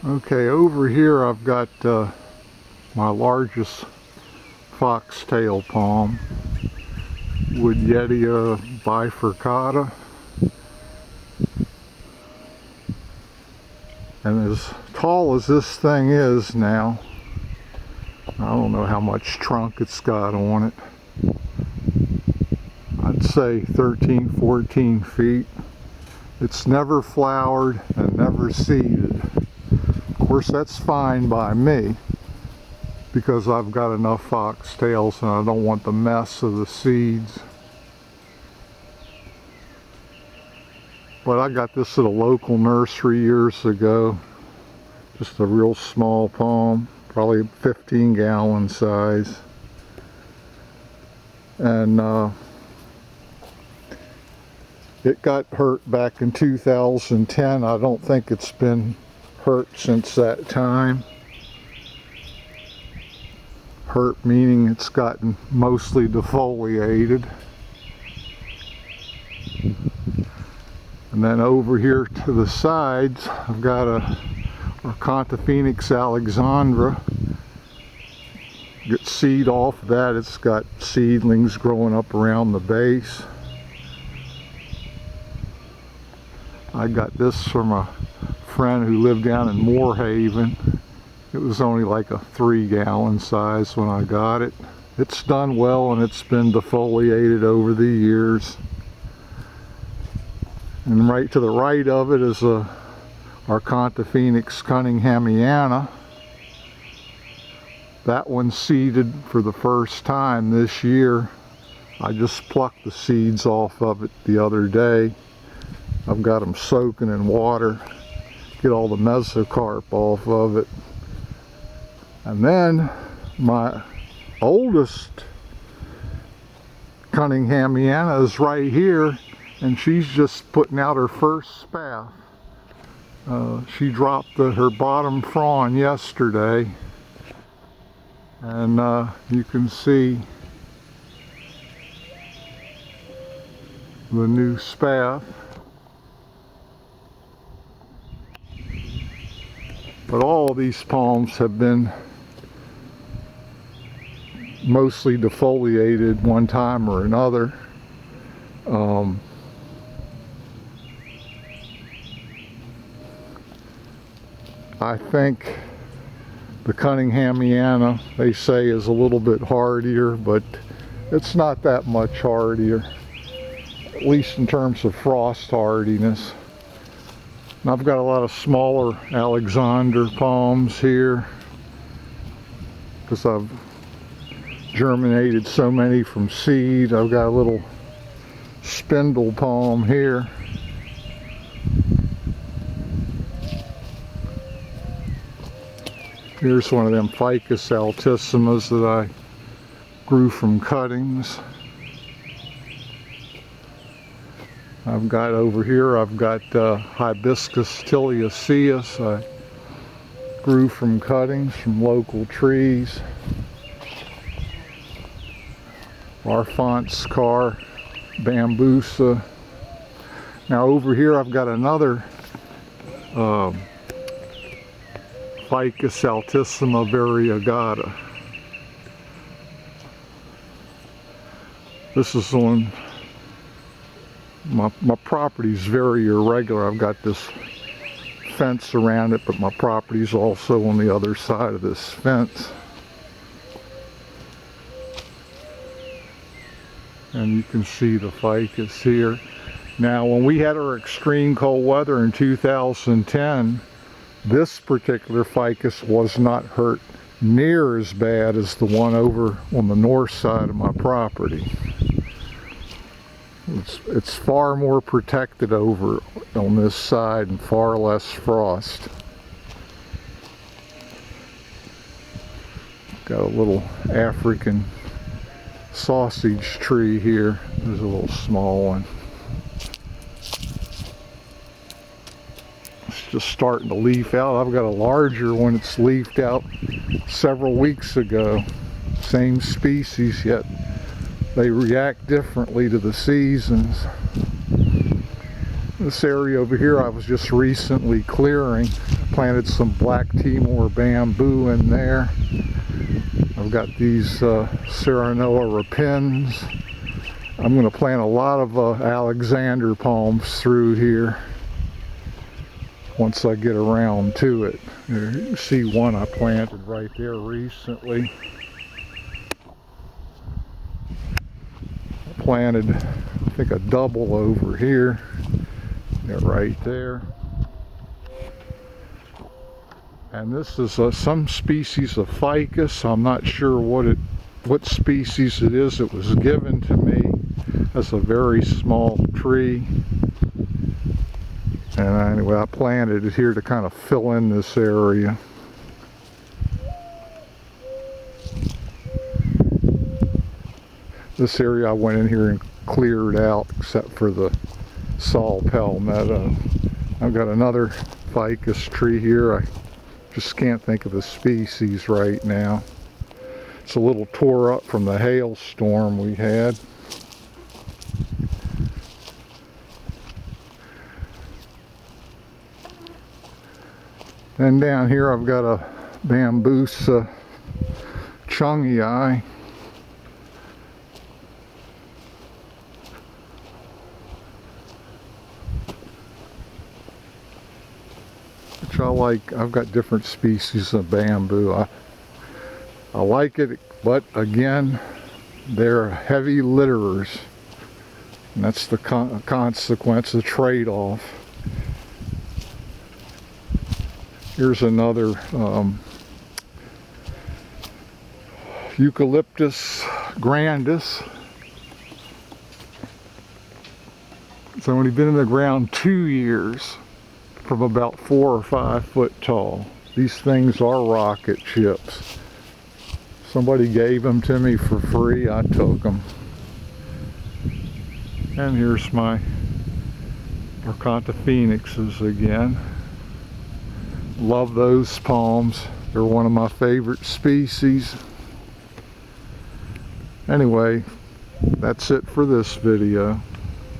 Okay, over here I've got my largest foxtail palm, Wodyetia bifurcata. And as tall as this thing is now, I don't know how much trunk it's got on it. I'd say 13, 14 feet. It's never flowered and never seeded. Of course, that's fine by me because I've got enough foxtails and I don't want the mess of the seeds. But I got this at a local nursery years ago. Just a real small palm, probably 15-gallon size. And it got hurt back in 2010. I don't think it's been hurt since that time. Hurt meaning it's gotten mostly defoliated. And then over here to the sides, I've got a Archontophoenix alexandrae. Get seed off of that. It's got seedlings growing up around the base. I got this from a friend who lived down in Moorhaven. It was only like a 3-gallon size when I got it. It's done well and it's been defoliated over the years. And right to the right of it is a Archontophoenix cunninghamiana. That one's seeded for the first time this year. I just plucked the seeds off of it the other day. I've got them soaking in water, get all the mesocarp off of it. And then my oldest cunninghamiana is right here, and she's just putting out her first spath. She dropped her bottom frond yesterday, and you can see the new spath. But all of these palms have been mostly defoliated one time or another. I think the cunninghamiana, they say, is a little bit hardier, but it's not that much hardier, at least in terms of frost hardiness. And I've got a lot of smaller alexander palms here because I've germinated so many from seed. I've got a little spindle palm here. Here's one of them ficus altissimas that I grew from cuttings. I've got over here, I've got hibiscus tiliaceus. I grew from cuttings from local trees. Arphonse car bambusa. Now over here I've got another Ficus altissima variegata. This is on my property is very irregular. I've got this fence around it, but my property is also on the other side of this fence. And you can see the ficus here. Now, when we had our extreme cold weather in 2010, this particular ficus was not hurt near as bad as the one over on the north side of my property. It's far more protected over on this side and far less frost. Got a little African sausage tree here. There's a little small one. It's just starting to leaf out. I've got a larger one that's leafed out several weeks ago. Same species, yet they react differently to the seasons. This area over here I was just recently clearing. Planted some black Timor bamboo in there. I've got these Serranoa rapins. I'm going to plant a lot of alexandrae palms through here once I get around to it. You can see one I planted right there recently. I planted, I think, a double over here. Yeah, right there. And this is some species of ficus. I'm not sure what species it is. It was given to me as a very small tree. And anyway, I planted it here to kind of fill in this area. This area I went in here and cleared out except for the saw palmetto. I've got another ficus tree here. I just can't think of the species right now. It's a little tore up from the hailstorm we had. And down here I've got a bambusa chungi, which I like. I've got different species of bamboo. I like it, but again, they're heavy litterers, and that's the consequence, the trade-off. Here's another Eucalyptus grandis. It's only been in the ground 2 years, from about 4 or 5 foot tall. These things are rocket ships. Somebody gave them to me for free. I took them. And here's my Archontophoenixes again. Love those palms. They're one of my favorite species. Anyway, that's it for this video.